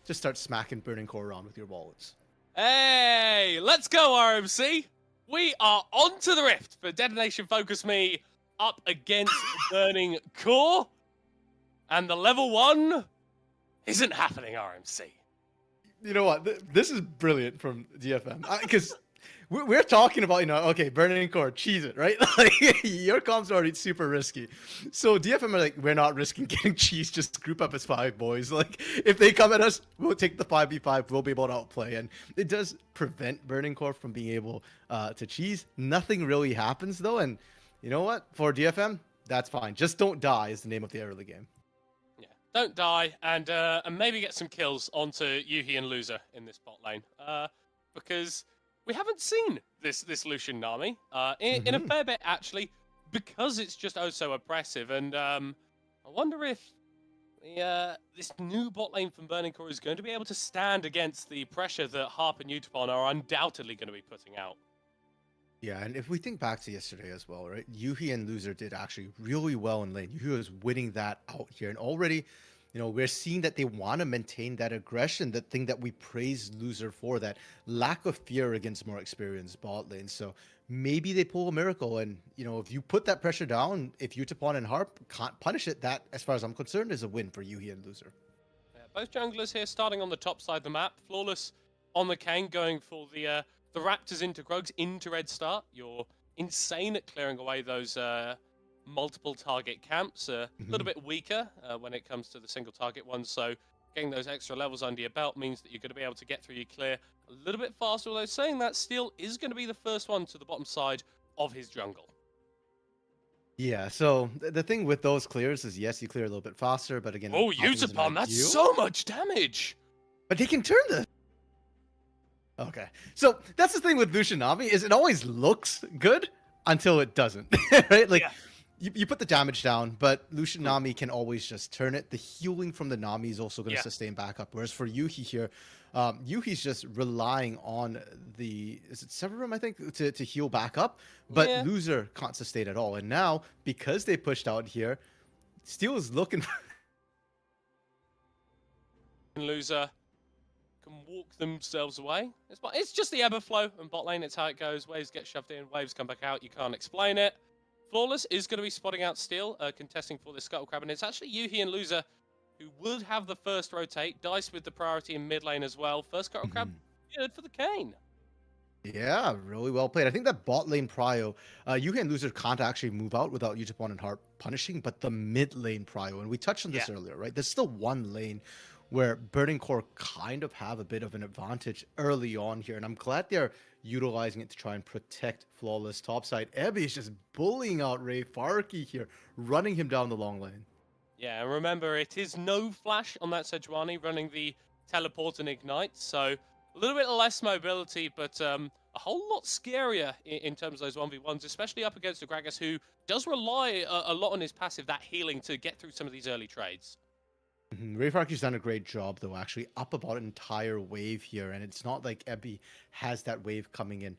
just start smacking Burning Core around with your wallets. Hey, let's go, RMC. We are on to the Rift for Detonation FocusMe up against Burning Core. And the level 1 isn't happening, RMC. You know what? This is brilliant from DFM. Because we're talking about, okay, Burning Core, cheese it, right? Like, your comp's already super risky. So DFM are like, we're not risking getting cheese, just group up as 5 boys. Like, if they come at us, we'll take the 5v5, we'll be able to outplay. And it does prevent Burning Core from being able to cheese. Nothing really happens, though. And you know what? For DFM, that's fine. Just don't die is the name of the early game. Yeah, don't die, and maybe get some kills onto Yuhi and Loser in this bot lane. Because we haven't seen this Lucian Nami in a fair bit, actually, because it's just oh so oppressive. And I wonder if this new bot lane from Burning Core is going to be able to stand against the pressure that Harp and Utapon are undoubtedly going to be putting out. Yeah, and if we think back to yesterday as well, right? Yuhi and Loser did actually really well in lane. Yuhi was winning that out here. And already, we're seeing that they want to maintain that aggression, that thing that we praised Loser for, that lack of fear against more experienced bot lane. So maybe they pull a miracle. And, if you put that pressure down, if Utapon and Harp can't punish it, that, as far as I'm concerned, is a win for Yuhi and Loser. Yeah, both junglers here starting on the top side of the map. Flawless on the Kane going for the Raptors into Grogs into red start. You're insane at clearing away those multiple target camps. A little bit weaker when it comes to the single target ones. So getting those extra levels under your belt means that you're going to be able to get through your clear a little bit faster. Although saying that, Steel is going to be the first one to the bottom side of his jungle. Yeah, so the thing with those clears is, yes, you clear a little bit faster, but again... Oh, Utapon, that's so much damage! But he can turn the... Okay, so that's the thing with Lucian Nami, is it always looks good until it doesn't, right? Like, you put the damage down, but Lucian Nami can always just turn it. The healing from the Nami is also going to sustain back up, whereas for Yuhi here, Yuhi's just relying on the, is it Severum, I think, to heal back up, but Loser can't sustain at all. And now, because they pushed out here, Steel is looking for... Loser can walk themselves away. It's just the ebb and flow and bot lane. It's how it goes. Waves get shoved in, waves come back out. You can't explain it. Flawless is going to be spotting out Steel, contesting for this Scuttle Crab, and it's actually Yuhi and Loser who would have the first rotate. Dice with the priority in mid lane as well. First Scuttle Crab, good for the Kane. Yeah, really well played. I think that bot lane prio, Yuhi and Loser can't actually move out without Utapon and Harp punishing, but the mid lane prio, and we touched on this earlier, right? There's still one lane where Burning Core kind of have a bit of an advantage early on here, and I'm glad they're utilizing it to try and protect Flawless topside. Ebby is just bullying out Ray Farkey here, running him down the long lane. Yeah, and remember, it is no flash on that Sejuani running the teleport and ignite, so a little bit less mobility, but a whole lot scarier in terms of those 1v1s, especially up against the Gragas, who does rely a lot on his passive, that healing, to get through some of these early trades. Ray Farkey's done a great job, though, actually, up about an entire wave here, and it's not like Ebby has that wave coming in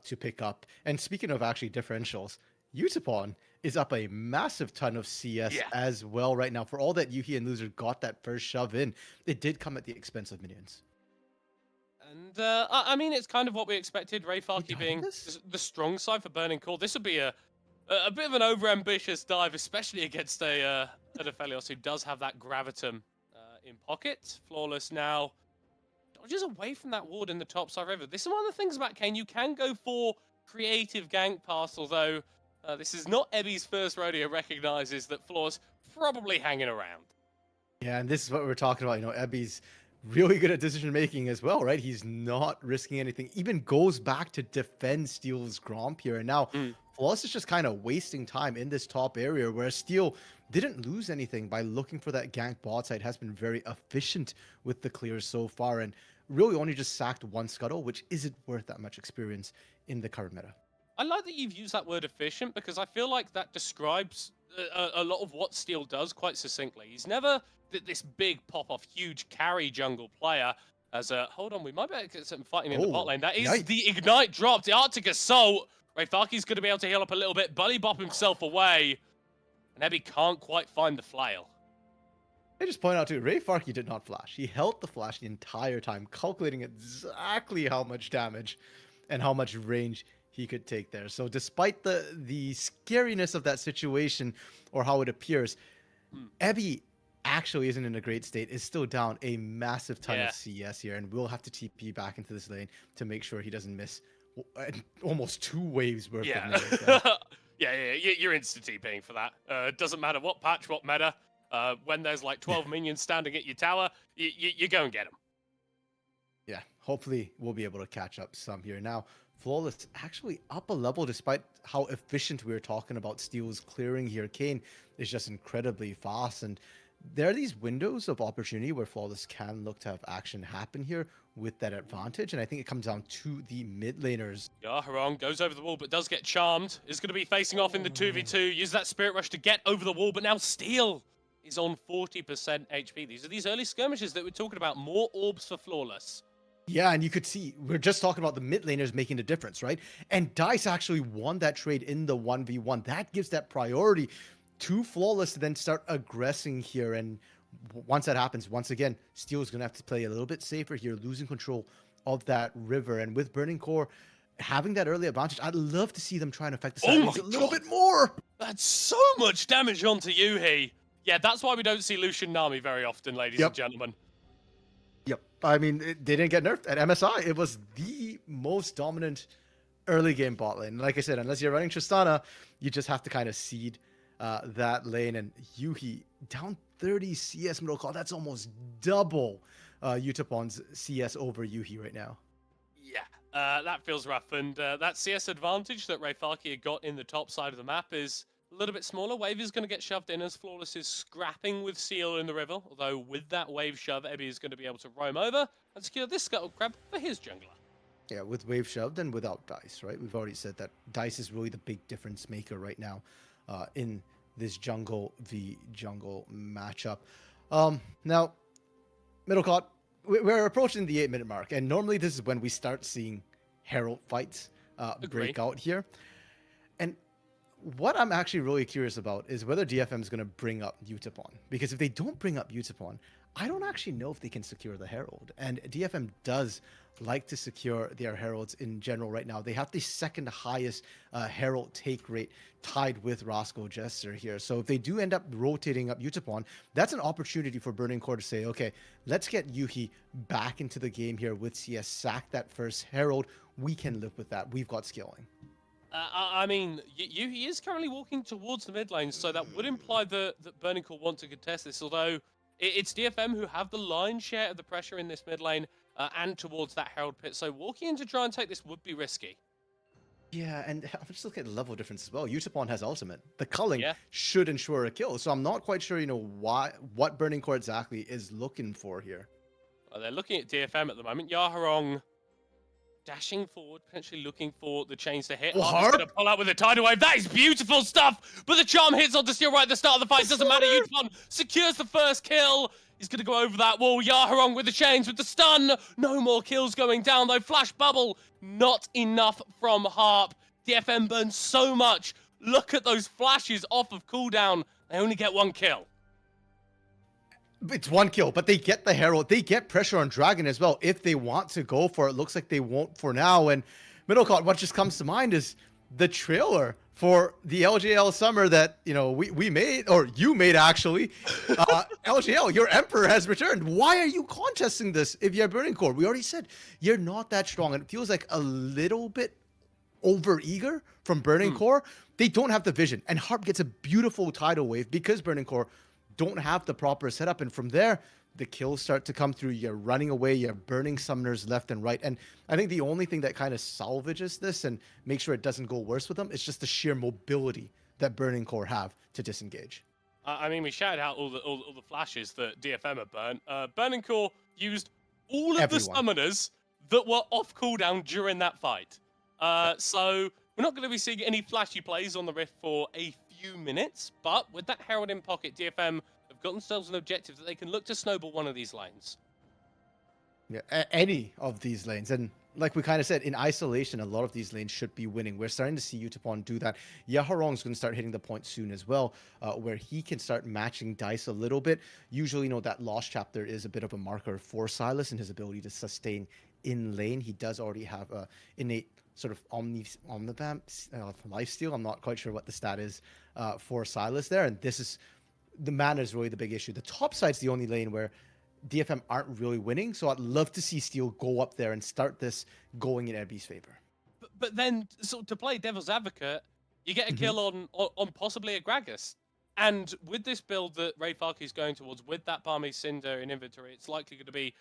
to pick up. And speaking of actually differentials, Utapon is up a massive ton of CS as well right now. For all that Yuhi and Loser got that first shove in, it did come at the expense of minions. And, I mean, it's kind of what we expected, Ray Farkey being the strong side for Burning Core. This would be a bit of an over-ambitious dive, especially against a Aphelios who does have that Gravitum in pocket. Flawless now dodges away from that ward in the top side river. This is one of the things about Kane. You can go for creative gank pass, although this is not Ebby's first rodeo, recognizes that Flawless probably hanging around. Yeah, and this is what we're talking about. Ebby's really good at decision making as well, right? He's not risking anything. Even goes back to defend Steel's Gromp here. And now Flawless is just kind of wasting time in this top area, where Steel didn't lose anything by looking for that gank bot side. Has been very efficient with the clears so far, and really only just sacked one Scuttle, which isn't worth that much experience in the current meta. I like that you've used that word efficient, because I feel like that describes a lot of what Steel does quite succinctly. He's never this big pop-off, huge carry jungle player. As a hold on, we might be able to get something fighting in the bot lane. That is the ignite drop, the Arctic Assault. Ray Farkey's going to be able to heal up a little bit. Buddy bop himself away. And Ebby can't quite find the flail. I just point out too, Ray Farkey did not flash. He held the flash the entire time, calculating exactly how much damage and how much range he could take there. So despite the scariness of that situation or how it appears, Ebby actually isn't in a great state, is still down a massive ton of CS here, and we'll have to TP back into this lane to make sure he doesn't miss almost 2 waves worth of damage. Yeah, you're instant TPing for that. Doesn't matter what patch, what meta. When there's like 12 minions standing at your tower, you go and get them. Yeah, hopefully we'll be able to catch up some here. Now, Flawless actually up a level despite how efficient we were talking about Steel's clearing here. Kane is just incredibly fast, and there are these windows of opportunity where Flawless can look to have action happen here with that advantage, and I think it comes down to the mid laners. Yeah, Harong goes over the wall, but does get charmed. Is going to be facing off in the 2v2. Use that Spirit Rush to get over the wall, but now Steel is on 40% HP. These are these early skirmishes that we're talking about. More orbs for Flawless. Yeah, and you could see, we're just talking about the mid laners making the difference, right? And DICE actually won that trade in the 1v1. That gives that priority to Flawless to then start aggressing here. And once that happens, once again, Steel is going to have to play a little bit safer here, losing control of that river. And with Burning Core having that early advantage, I'd love to see them try and affect the side a little bit more. That's so much damage onto Yuhi. Yeah, that's why we don't see Lucian Nami very often, ladies and gentlemen. Yep. I mean, they didn't get nerfed at MSI. It was the most dominant early game bot lane. Like I said, unless you're running Tristana, you just have to kind of seed that lane. And Yuhi down 30 CS middle call. That's almost double Utapon's CS over Yuhi right now. Yeah, that feels rough. And that CS advantage that Ray Farkey got in the top side of the map is a little bit smaller. Wave is going to get shoved in as Flawless is scrapping with Seal in the river. Although with that wave shove, Ebby is going to be able to roam over and secure this scuttle crab for his jungler. Yeah, with wave shoved and without DICE, right? We've already said that DICE is really the big difference maker right now in this jungle v jungle matchup. Now, middle caught. We're approaching the 8-minute mark, and normally this is when we start seeing Herald fights break out here. And what I'm actually really curious about is whether DFM is going to bring up Utapon. Because if they don't bring up Utapon, I don't actually know if they can secure the Herald. And DFM does like to secure their Heralds in general right now. They have the second highest Herald take rate tied with Roscoe Jester here. So if they do end up rotating up Utapon, that's an opportunity for Burning Core to say, okay, let's get Yuhi back into the game here with CS, sack that first Herald. We can live with that. We've got skilling. I mean, Yuhi is currently walking towards the mid lane, so that would imply that Burning Core want to contest this, although it's DFM who have the lion's share of the pressure in this mid lane and towards that Herald pit, so walking in to try and take this would be risky. Yeah, and I'm just looking at the level difference as well. Utapon has ultimate. The culling should ensure a kill, so I'm not quite sure, what Burning Core exactly is looking for here. Well, they're looking at DFM at the moment. Yaharong dashing forward, potentially looking for the chains to hit. Oh, going to pull out with a tidal wave. That is beautiful stuff. But the charm hits onto Steel right at the start of the fight. Doesn't matter. Utapon secures the first kill. He's going to go over that wall. Yaharong with the chains, with the stun. No more kills going down, though. Flash bubble. Not enough from Harp. DFM burns so much. Look at those flashes off of cooldown. They only get 1 kill. It's 1 kill, but they get the Herald. They get pressure on Dragon as well if they want to go for it. Looks like they won't for now. And Middlecott, what just comes to mind is the trailer for the LJL summer that, we made, or you made actually. LJL, your Emperor has returned. Why are you contesting this if you're Burning Core? We already said you're not that strong. And it feels like a little bit over-eager from Burning Core. They don't have the vision. And Harp gets a beautiful tidal wave because Burning Core don't have the proper setup, and from there the kills start to come through. You're running away, you're burning summoners left and right, and I think the only thing that kind of salvages this and makes sure it doesn't go worse with them is just the sheer mobility that Burning Core have to disengage. I mean, we shouted out all the flashes that DFM have burnt. Burning Core used all of the summoners that were off cooldown during that fight. So we're not going to be seeing any flashy plays on the Rift for a few minutes, but with that Herald in pocket, DFM have got themselves an objective that they can look to snowball one of these lanes. Yeah, any of these lanes. And like we kind of said, in isolation, a lot of these lanes should be winning. We're starting to see Utapon do that. Yaharong's going to start hitting the point soon as well, where he can start matching dice a little bit. Usually, that Lost Chapter is a bit of a marker for Silas and his ability to sustain in lane. He does already have a innate sort of omnivamp lifesteal. I'm not quite sure what the stat is for Silas there, and this is the mana is really the big issue. The top side's the only lane where DFM aren't really winning, so I'd love to see Steel go up there and start this going in Ebby's favor. But then, so to play devil's advocate, you get a kill on possibly a Gragas. And with this build that Rayfarky is going towards, with that Barmy Cinder in inventory, it's likely going to be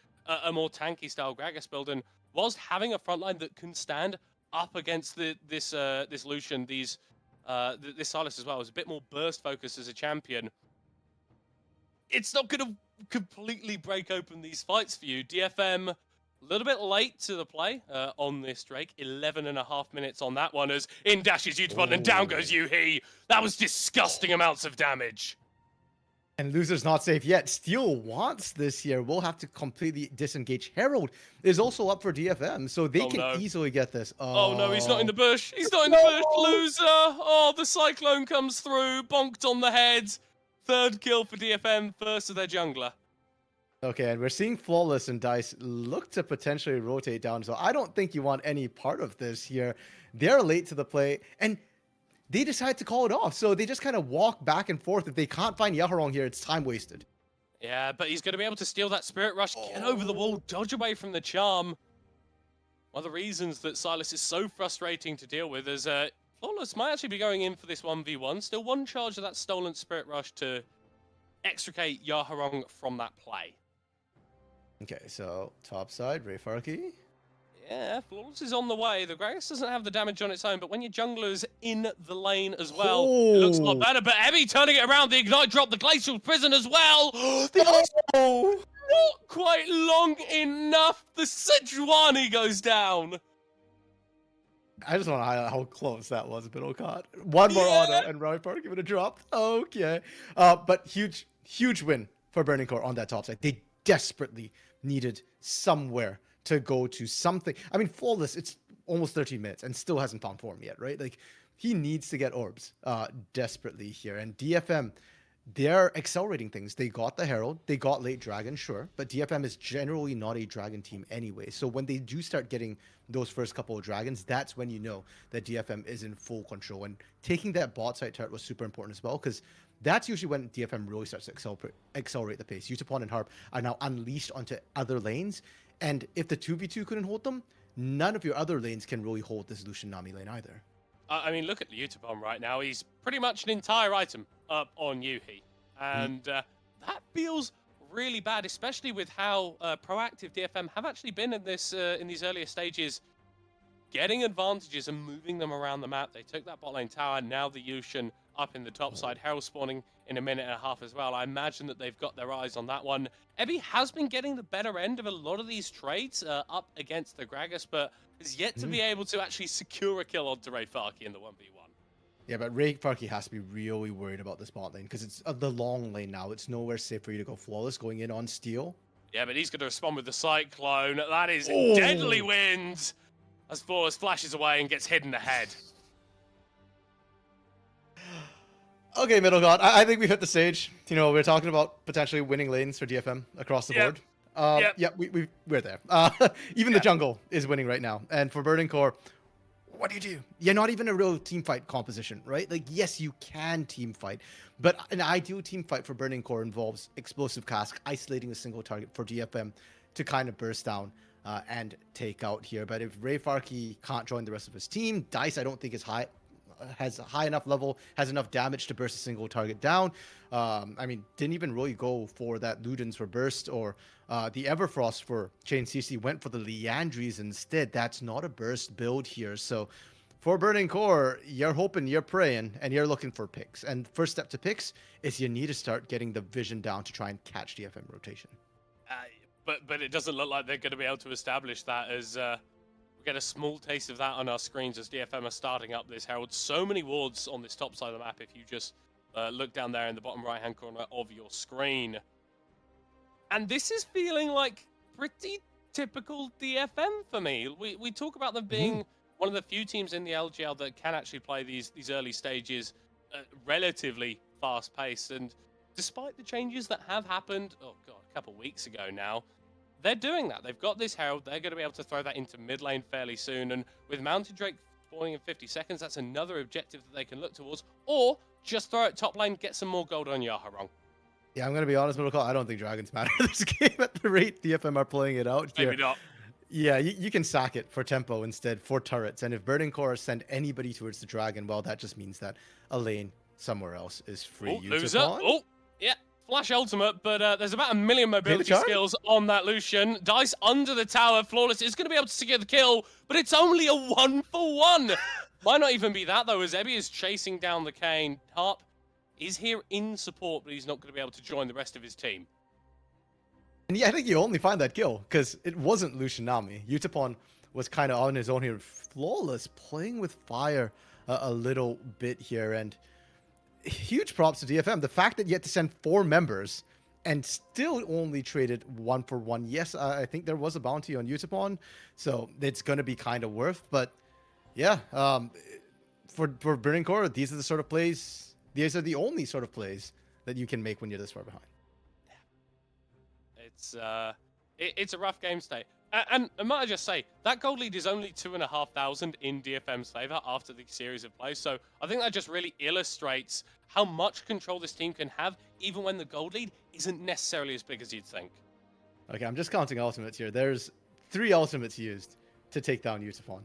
a more tanky style Gragas build. And whilst having a frontline that can stand up against this Lucian, this Silas as well, is a bit more burst focused as a champion, it's not going to completely break open these fights for you. DFM, a little bit late to the play on this Drake. 11.5 minutes on that one as in dashes Utapon and down goes Yuhi. That was disgusting amounts of damage. And loser's not safe yet. Steel wants this here. We'll have to completely disengage. Herald is also up for DFM, so they can easily get this. Oh no, he's not in the bush. He's not in the bush. Loser. Oh, the cyclone comes through. Bonked on the head. Third kill for DFM, first of their jungler. Okay, and we're seeing Flawless and Dice look to potentially rotate down, so I don't think you want any part of this here. They're late to the play, and they decide to call it off, so they just kind of walk back and forth. If they can't find Yaharong here, it's time wasted. Yeah, but he's going to be able to steal that Spirit Rush, get over the wall, dodge away from the charm. One of the reasons that Silas is so frustrating to deal with is Flawless might actually be going in for this 1v1. Still one charge of that stolen Spirit Rush to extricate Yaharong from that play. Okay, so top side, Rayfarky. Yeah, Flawless is on the way. The Gragas doesn't have the damage on its own, but when your jungler's in the lane as well, it looks a lot better. But Ebby turning it around, the Ignite drop, the Glacial Prison as well. Not quite long enough. The Sejuani goes down. I just want to highlight how close that was, Biddlecott. One more auto and Rayfarky would have dropped. Okay. But huge win for Burning Core on that top side. They desperately needed somewhere to go to something. I mean, Flawless, it's almost 13 minutes and still hasn't found form yet, right? Like, he needs to get orbs desperately here. And DFM, they're accelerating things. They got the Herald, they got late Dragon, sure, but DFM is generally not a Dragon team anyway. So when they do start getting those first couple of Dragons, that's when you know that DFM is in full control. And taking that bot side turret was super important as well, because that's usually when DFM really starts to accelerate the pace. Utapon and Harp are now unleashed onto other lanes, and if the 2v2 couldn't hold them, none of your other lanes can really hold this Lucian Nami lane either. I mean, look at Utapon right now. He's pretty much an entire item up on Yuhi. And that feels really bad, especially with how proactive DFM have actually been in this in these earlier stages, getting advantages and moving them around the map. They took that bot lane tower, now the Yushin up in the top side. Herald spawning in a minute and a half as well. I imagine that they've got their eyes on that one. Ebby has been getting the better end of a lot of these trades up against the Gragas, but is yet to be able to actually secure a kill onto Rayfarky in the 1v1. Yeah, but Rayfarky has to be really worried about this bot lane, because it's the long lane now. It's nowhere safe for you to go Flawless going in on Steel. Yeah, but he's going to respond with the Cyclone. That is deadly wind as Flawless flashes away and gets hit in the head. Okay, Middlegod, I think we've hit the stage. You know, we're talking about potentially winning lanes for DFM across the board. Yeah, we're there. Even the jungle is winning right now. And for Burning Core, what do? You're not even a real team fight composition, right? Like, yes, you can team fight, but an ideal team fight for Burning Core involves explosive cask, isolating a single target for DFM to kind of burst down and take out here. But if Rayfarky can't join the rest of his team, Dice I don't think has a high enough level, has enough damage to burst a single target down. I mean, didn't even really go for that Ludens for burst or the Everfrost for Chain CC, went for the Leandries instead. That's not a burst build here. So for Burning Core, you're hoping, you're praying, and you're looking for picks. And first step to picks is you need to start getting the vision down to try and catch DFM rotation. But it doesn't look like they're going to be able to establish that, as we get a small taste of that on our screens as DFM are starting up this Herald. So many wards on this top side of the map if you just look down there in the bottom right-hand corner of your screen. And this is feeling like pretty typical DFM for me. We talk about them being one of the few teams in the LJL that can actually play these early stages relatively fast-paced, and despite the changes that have happened, oh god, a couple weeks ago now, they're doing that. They've got this Herald, they're going to be able to throw that into mid lane fairly soon, and with Mountain Drake spawning in 50 seconds, that's another objective that they can look towards, or just throw it top lane, get some more gold on Yaharong. Yeah, I'm going to be honest, Middle Call, I don't think Dragons matter in this game at the rate DFM are playing it out here. Maybe not. Yeah, you can sack it for tempo instead, for turrets. And if Burning Core send anybody towards the Dragon, well, that just means that a lane somewhere else is free. Loser. Oh, yeah. Flash ultimate, but there's about 1 million mobility skills on that Lucian. Dice under the tower. Flawless is going to be able to secure the kill, but it's only a 1-for-1. Might not even be that, though, as Ebby is chasing down the Kane. Harp is here in support, but he's not going to be able to join the rest of his team. And yeah, I think you only find that kill because it wasn't Lucian Nami. Utapon was kind of on his own here. Flawless, playing with fire a little bit here. And huge props to DFM. The fact that you had to send 4 members and still only traded 1-for-1. Yes, I think there was a bounty on Utapon, so it's going to be kind of worth. But yeah, for Burning Core, these are the sort of plays. These are the only sort of plays that you can make when you're this far behind. It's a rough game state. And might I just say, that gold lead is only 2,500 in DFM's favor after the series of plays. So I think that just really illustrates how much control this team can have, even when the gold lead isn't necessarily as big as you'd think. Okay, I'm just counting ultimates here. There's 3 ultimates used to take down Utapon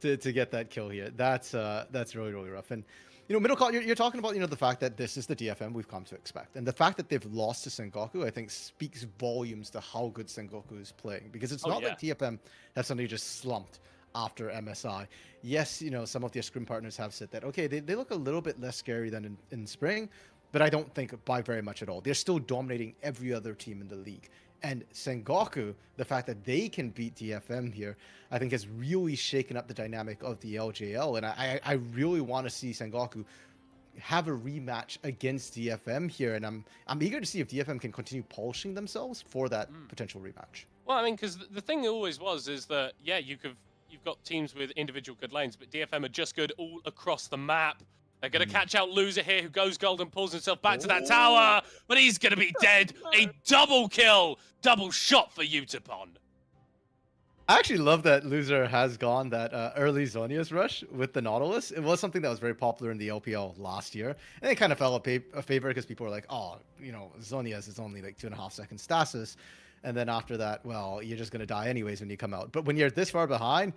to get that kill here. That's really, really rough. And Middle Call, you're talking about, the fact that this is the DFM we've come to expect. And the fact that they've lost to Sengoku, I think, speaks volumes to how good Sengoku is playing. Because it's not like DFM has suddenly just slumped after MSI. Yes, some of their scrim partners have said that, okay, they look a little bit less scary than in spring, but I don't think by very much at all. They're still dominating every other team in the league. And Sengoku, the fact that they can beat DFM here, I think has really shaken up the dynamic of the LJL. And I really want to see Sengoku have a rematch against DFM here. And I'm eager to see if DFM can continue polishing themselves for that potential rematch. Well, I mean, because the thing always is that, yeah, you've got teams with individual good lanes, but DFM are just good all across the map. They're going to catch out Loser here, who goes gold and pulls himself back to that tower, but he's going to be dead. A double kill, double shot for Utapon. I actually love that Loser has gone that early Zonia's rush with the Nautilus. It was something that was very popular in the LPL last year, and it kind of fell a favor because people were like, oh, Zonia's is only like 2.5 second stasis. And then after that, well, you're just going to die anyways when you come out. But when you're this far behind,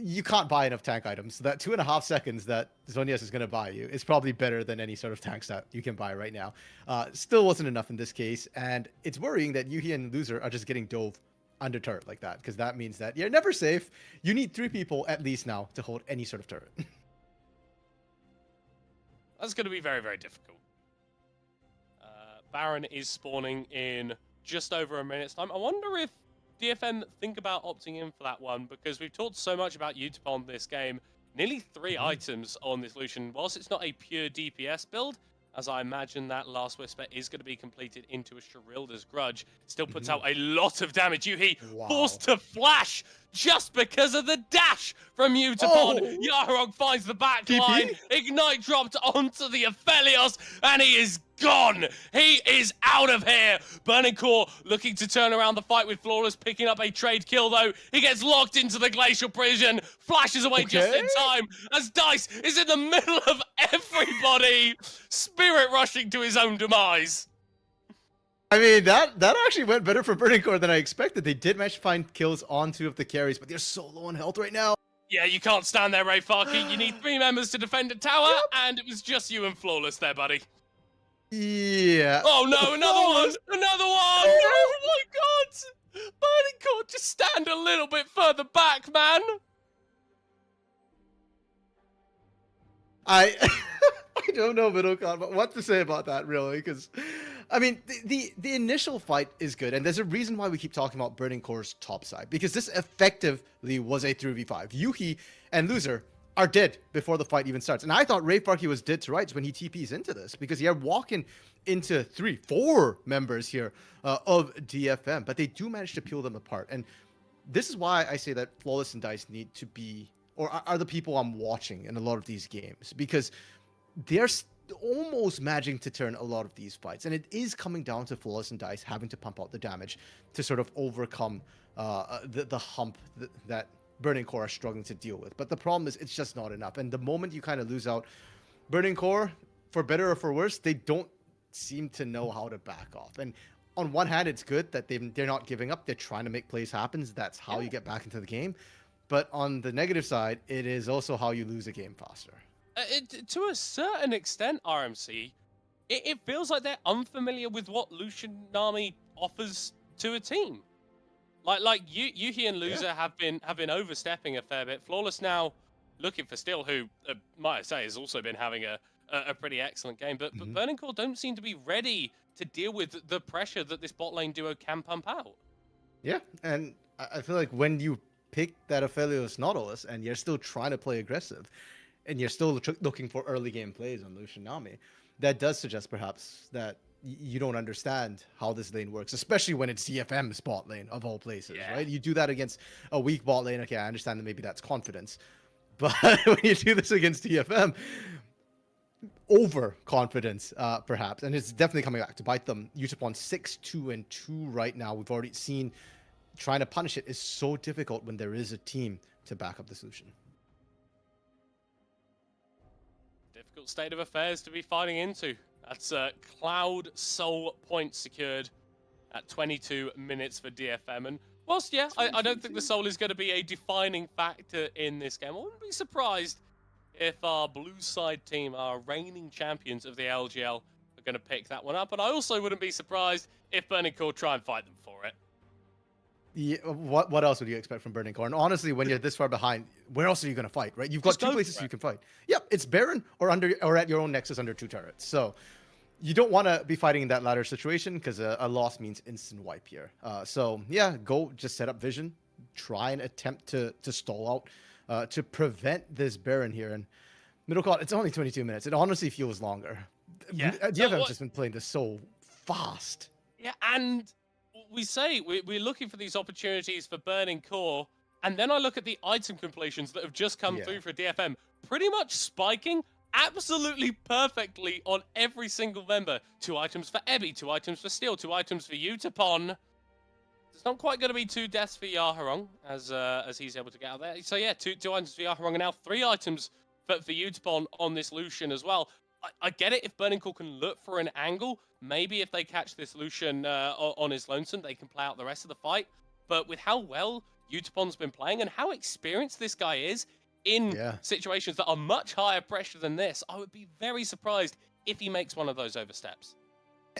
you can't buy enough tank items. So that 2.5 seconds that Zonias is going to buy you is probably better than any sort of tanks that you can buy right now. Still wasn't enough in this case. And it's worrying that Yuhi and Loser are just getting dove under turret like that, because that means that you're never safe. You need 3 people at least now to hold any sort of turret. That's going to be very, very difficult. Baron is spawning in just over a minute's time. I wonder if DFM think about opting in for that one, because we've talked so much about Utapon this game. Nearly 3 items on this Lucian. Whilst it's not a pure DPS build, as I imagine that Last Whisper is going to be completed into a Sherilda's Grudge, still puts out a lot of damage. Yuhi forced to flash just because of the dash from Utapon. Yaharong finds the back line. Ignite dropped onto the Aphelios, and he is gone. He is out of here. Burning Core looking to turn around the fight with Flawless, picking up a trade kill, though. He gets locked into the Glacial Prison, flashes away just in time as Dice is in the middle of everybody, spirit rushing to his own demise. I mean, that actually went better for Burning Core than I expected. They did manage to find kills on 2 of the carries, but they're so low on health right now. Yeah, you can't stand there, Ray Farkey. You need 3 members to defend a tower, and it was just you and Flawless there, buddy. Yeah. Oh no, another one! Another one! Oh my god! Burning Core, just stand a little bit further back, man! I don't know, Middlecon, but what to say about that, really, because I mean, the initial fight is good, and there's a reason why we keep talking about Burning Core's top side, because this effectively was a 3v5. Yuhi and Loser are dead before the fight even starts. And I thought Rayfarky was dead to rights when he TPs into this, because you're walking into 3-4 members here of DFM, but they do manage to peel them apart. And this is why I say that Flawless and Dice need to be, or are the people I'm watching in a lot of these games, because they're almost managing to turn a lot of these fights. And it is coming down to Flawless and Dice having to pump out the damage to sort of overcome the hump that Burning Core are struggling to deal with. But the problem is it's just not enough. And the moment you kind of lose out, Burning Core, for better or for worse, they don't seem to know how to back off. And on one hand, it's good that they're not giving up. They're trying to make plays happen. That's how you get back into the game. But on the negative side, it is also how you lose a game faster. To a certain extent, RMC, it feels like they're unfamiliar with what Lucian Nami offers to a team. Like Yuhi and Loser have been overstepping a fair bit. Flawless now looking for Steel, who might I say has also been having a pretty excellent game. But Burning Core don't seem to be ready to deal with the pressure that this bot lane duo can pump out. Yeah, and I feel like when you pick that Aphelios Nautilus and you're still trying to play aggressive, and you're still looking for early game plays on Lucian Nami, that does suggest perhaps that you don't understand how this lane works, especially when it's DFM's bot lane of all places, right? You do that against a weak bot lane. Okay, I understand that maybe that's confidence, but when you do this against DFM, overconfidence, perhaps, and it's definitely coming back to bite them. Utapon 6-2-2 right now. We've already seen trying to punish it is so difficult when there is a team to back up the solution. Difficult state of affairs to be fighting into. That's Cloud Soul points secured at 22 minutes for DFM. And whilst, I don't think the Soul is going to be a defining factor in this game, I wouldn't be surprised if our blue side team, our reigning champions of the LJL, are going to pick that one up. And I also wouldn't be surprised if Burning Core try and fight them for it. Yeah, what else would you expect from Burning Core? And honestly, when you're this far behind, where else are you going to fight, right? You've got two places you can fight. Yep, it's Baron or at your own Nexus under 2 turrets. So you don't want to be fighting in that latter situation, because a loss means instant wipe here. So yeah, go just set up vision, try and attempt to stall out to prevent this Baron here. And middle call, it's only 22 minutes. It honestly feels longer. Yeah, DFM's just been playing this so fast. Yeah, and we say we're looking for these opportunities for Burning Core, and then I look at the item completions that have just come through for DFM, pretty much spiking absolutely perfectly on every single member. 2 items for Ebby, 2 items for Steel, 2 items for Utapon. It's not quite going to be 2 deaths for Yaharong as he's able to get out there. So yeah, 2 items for Yaharong, and now 3 items for Utapon on this Lucian as well. I get it if Burning Core can look for an angle. Maybe if they catch this Lucian on his lonesome, they can play out the rest of the fight. But with how well Utapon's been playing and how experienced this guy is in situations that are much higher pressure than this, I would be very surprised if he makes one of those oversteps.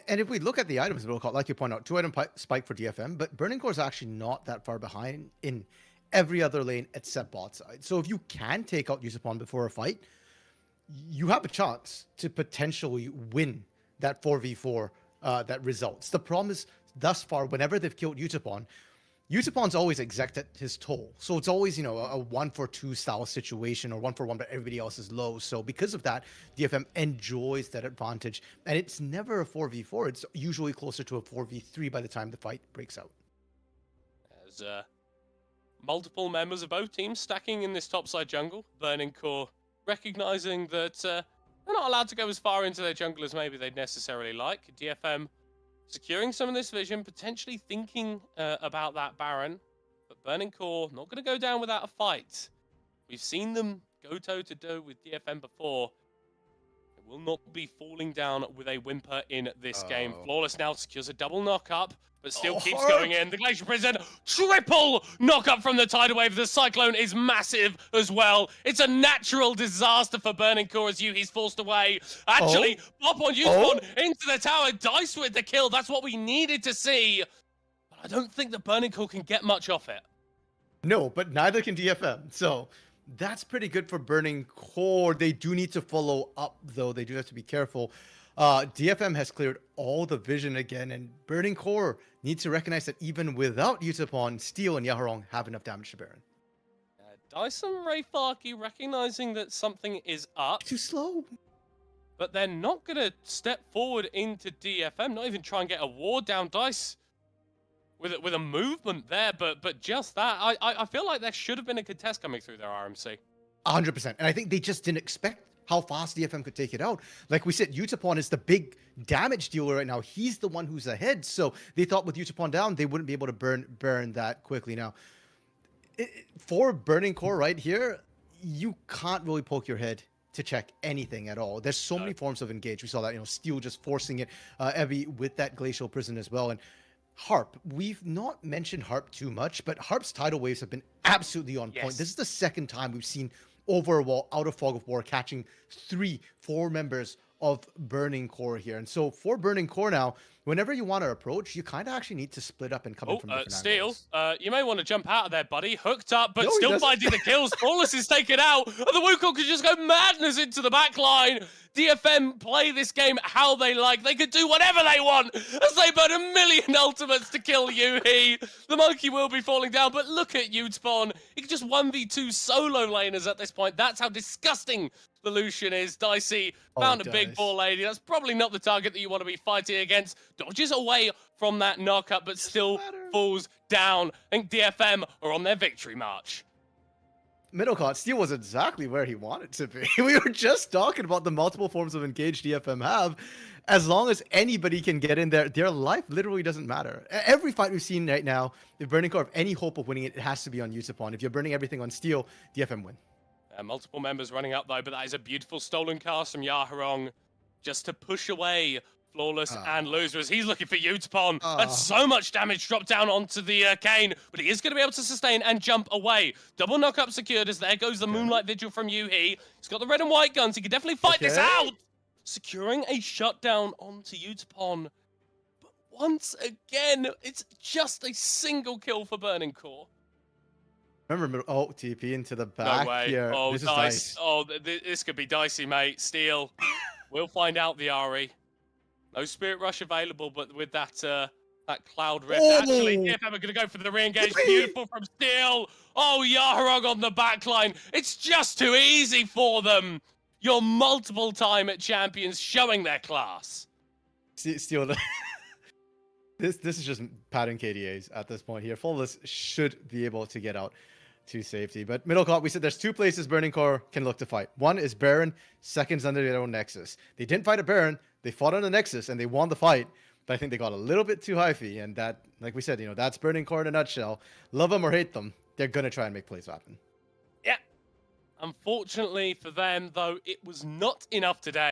And if we look at the items, like you point out, 2-item spike for DFM, but Burning Core is actually not that far behind in every other lane except bot side. So if you can take out Utapon before a fight, you have a chance to potentially win that 4v4 that results. The problem is, thus far, whenever they've killed Utapon, Utapon's always exacted his toll. So it's always, a 1-for-2 style situation, or 1-for-1, but everybody else is low. So because of that, DFM enjoys that advantage. And it's never a 4v4. It's usually closer to a 4v3 by the time the fight breaks out. There's multiple members of both teams stacking in this topside jungle. Burning Core recognizing that they're not allowed to go as far into their jungle as maybe they'd necessarily like. DFM securing some of this vision, potentially thinking about that Baron, but Burning Core not going to go down without a fight. We've seen them go toe-to-toe with DFM before. They will not be falling down with a whimper in this game. Flawless now secures a double knock-up, but still keeps going in. The Glacier Prison, triple knock-up from the Tidal Wave. The Cyclone is massive as well. It's a natural disaster for Burning Core as he's forced away. Actually, pop on Utapon into the tower. Dice with the kill. That's what we needed to see. But I don't think that Burning Core can get much off it. No, but neither can DFM. So that's pretty good for Burning Core. They do need to follow up, though. They do have to be careful. DFM has cleared all the vision again, and Burning Core needs to recognize that even without Utapon, Steel and Yaharong have enough damage to Baron. Dyson Ray Farkey recognizing that something is up. Too slow. But they're not going to step forward into DFM, not even try and get a ward down. Dice with a movement there, but just that. I feel like there should have been a contest coming through their RMC. 100%. And I think they just didn't expect how fast DFM could take it out. Like we said, Utapon is the big damage dealer right now. He's the one who's ahead. So they thought with Utapon down, they wouldn't be able to burn that quickly. Now, for Burning Core right here, you can't really poke your head to check anything at all. There's so many forms of engage. We saw that, Steel just forcing it, Evie with that Glacial Prison as well. And Harp, we've not mentioned Harp too much, but Harp's tidal waves have been absolutely on point. This is the second time we've seen Overwall out of Fog of War catching 4 members of Burning Core here. And so for Burning Core now, whenever you want to approach, you kind of actually need to split up and come in from different Steel, angles. you may want to jump out of there, buddy. Hooked up, but still finding the kills. Flawless is taken out, and the Wukong could just go madness into the back line. DFM play this game how they like. They could do whatever they want as they burn 1 million ultimates to kill Yuhi. The monkey will be falling down, but look at Utapon. He can just 1v2 solo laners at this point. That's how disgusting the Lucian is. Dicey found a big ball lady. That's probably not the target that you want to be fighting against. Dodges away from that knockup, but still falls down. I think DFM are on their victory march. Middlecart, Steel was exactly where he wanted to be. We were just talking about the multiple forms of engage DFM have. As long as anybody can get in there, their life literally doesn't matter. Every fight we've seen right now, if Burning Core have any hope of winning it, it has to be on Utapon. If you're burning everything on Steel, DFM win. Multiple members running up though, but that is a beautiful stolen cast from Yaharong just to push away Flawless and Losers. He's looking for Utapon. That's so much damage dropped down onto the Kane, but he is going to be able to sustain and jump away. Double knockup secured as there goes the Moonlight Vigil from Yuhi. He's got the red and white guns. He can definitely fight this out. Securing a shutdown onto Utapon. But once again, it's just a single kill for Burning Core. Remember, TP into the back. No way. Here. Oh, this Dice. Is Oh, this could be dicey, mate. Steel. We'll find out the Ari. No Spirit Rush available, but with that that Cloud Rift. Actually, DFM are going to go for the re-engage. Beautiful from Steel. Oh, Yaharog on the backline. It's just too easy for them. Your multiple time at champions showing their class. Steel. This is just pattern KDAs at this point here. Flawless should be able to get out to safety. But Middlecart, we said there's 2 places Burning Core can look to fight. One is Baron, second's under their own Nexus. They didn't fight a Baron, they fought on the Nexus, and they won the fight. But I think they got a little bit too hyphy, and that, like we said, that's Burning Core in a nutshell. Love them or hate them, they're going to try and make plays happen. Yeah. Unfortunately for them, though, it was not enough today.